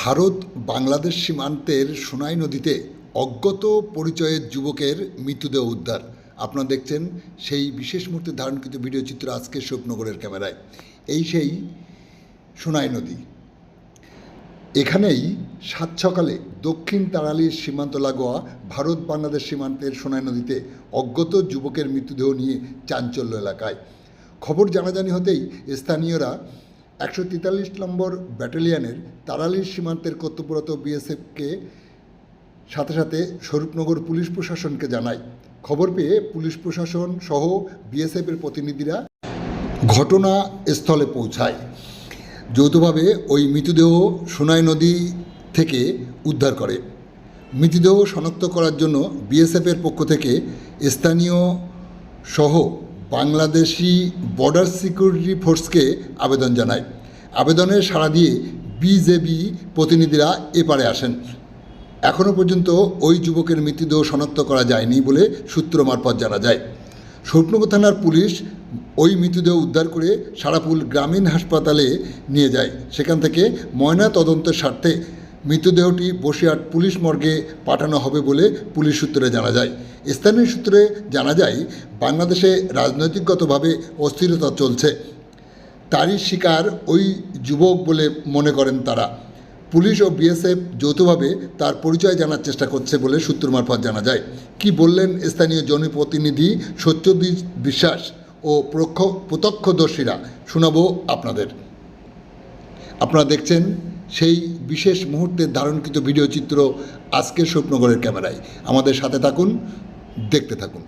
ভারত বাংলাদেশ সীমান্তের সোনাই নদীতে অজ্ঞাত পরিচয়ের যুবকের মৃতদেহ উদ্ধার। আপনারা দেখছেন সেই বিশেষ মুহূর্তে ধারণকৃত ভিডিও চিত্র আজকের শোভনগরের ক্যামেরায়। এই সেই সোনাই নদী। এখানেই সাত সকালে দক্ষিণ তাড়ালির সীমান্ত লাগোয়া ভারত বাংলাদেশ সীমান্তের সোনাই নদীতে অজ্ঞাত যুবকের মৃতদেহ নিয়ে চাঞ্চল্য এলাকায়। খবর জানাজানি হতেই স্থানীয়রা 143 নম্বর ব্যাটালিয়নের তাড়ালির সীমান্তের কর্তব্যরত বিএসএফকে সাথে সাথে স্বরূপনগর পুলিশ প্রশাসনকে জানায়। খবর পেয়ে পুলিশ প্রশাসন সহ বিএসএফের প্রতিনিধিরা ঘটনাস্থলে পৌঁছায়। যৌথভাবে ওই মৃতদেহ সোনাই নদী থেকে উদ্ধার করে। মৃতদেহ শনাক্ত করার জন্য বিএসএফের পক্ষ থেকে স্থানীয় সহ বাংলাদেশি বর্ডার সিকিউরিটি ফোর্সকে আবেদন জানায়। আবেদনের সাড়া দিয়ে বিজেপি প্রতিনিধিরা এপারে আসেন। এখনও পর্যন্ত ওই যুবকের মৃতদেহ শনাক্ত করা যায়নি বলে সূত্র মারফত জানা যায়। স্বরূপনগর থানার পুলিশ ওই মৃতদেহ উদ্ধার করে সারাপুল গ্রামীণ হাসপাতালে নিয়ে যায়। সেখান থেকে ময়না তদন্তের স্বার্থে মৃতদেহটি বসিরহাট পুলিশ মর্গে পাঠানো হবে বলে পুলিশ সূত্রে জানা যায়। স্থানীয় সূত্রে জানা যায়, বাংলাদেশে রাজনৈতিকগতভাবে অস্থিরতা চলছে, তারই শিকার ওই যুবক বলে মনে করেন তারা। পুলিশ ও বিএসএফ যৌথভাবে তার পরিচয় জানার চেষ্টা করছে বলে সূত্র মারফত জানা যায়। কি বললেন স্থানীয় জনপ্রতিনিধি সত্যজিৎ বিশ্বাস ও প্রত্যক্ষদর্শীরা শোনাবো আপনাদের। আপনারা দেখছেন সেই বিশেষ মুহূর্তের ধারণকৃত ভিডিও চিত্র আজকের স্বপ্নগরের ক্যামেরায়। আমাদের সাথে থাকুন, দেখতে থাকুন।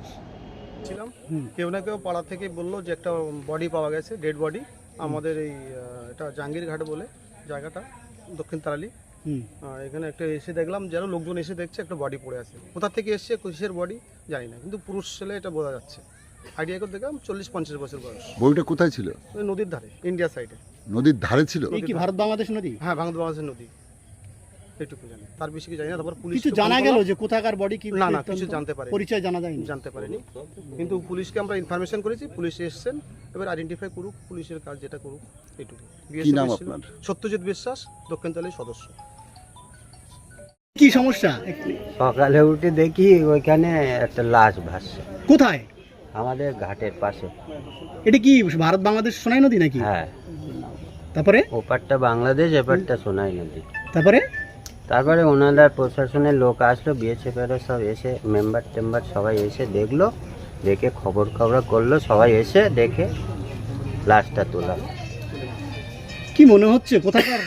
কেউ না কেউ পাড়া থেকে বললো যে একটা বডি পাওয়া গেছে, ডেড বডি। আমাদের এই এটা জাহাঙ্গীরঘাট বলে জায়গাটা, দক্ষিণ তারালি। এখানে একটা এসে দেখলাম যেন লোকজন এসে দেখছে একটা বডি পড়ে আছে। কোথা থেকে এসছে, কিসের বডি জানি না, কিন্তু পুরুষ ছেলে এটা বোঝা যাচ্ছে। আইডিয়া করে দেখলাম 40-50 বছর বয়স। বইটা কোথায় ছিল? নদীর ধারে, ইন্ডিয়া সাইডে। নদীর ধারে ছিল? এই কি ভারত বাংলাদেশ নদী? হ্যাঁ, ভারত বাংলাদেশ নদী, এইটুকু জানি, তার বেশি কিছু জানি না। তারপর পুলিশ কিছু জানা গেল যে কোথাকার বডি কি? না, কিছু জানতে পারে, পরিচয় জানতে পারেনি। কিন্তু পুলিশকে আমরা ইনফরমেশন করেছি, পুলিশ এসেছেন, এবার আইডেন্টিফাই করুক, পুলিশের কাজ যেটা করুক, এইটুকু। কি নাম আপনার? সত্যজিৎ বিশ্বাস, দক্ষিণ তালির সদস্য। কি সমস্যা? সকালে উঠে দেখি ওইখানে একটা লাশ ভাসছে। কোথায়? আমাদের ঘাটের পাশে। এটা কি ভারত বাংলাদেশ সোনাই নদী নাকি? হ্যাঁ। তারপরে ওপারটা বাংলাদেশ, এপারটা সোনাই নদী। তারপরে ওনাদের প্রশাসনের লোক আসলো, বিএসএফেরও সব এসে মেম্বার সবাই এসে দেখলো, দেখে খবর করলো, সবাই এসে দেখে লাশটা তোলা। কি মনে হচ্ছে কোথাকার?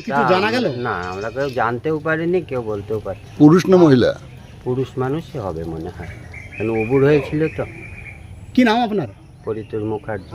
কিছু জানা গেল না, আমরা কেউ জানতেও পারিনি, কেউ বলতেও পারি। পুরুষ না মহিলা? পুরুষ মানুষই হবে মনে হয়, কারণ উবুর হয়েছিল তো। কি নাম আপনার? পরিতোষ মুখার্জি।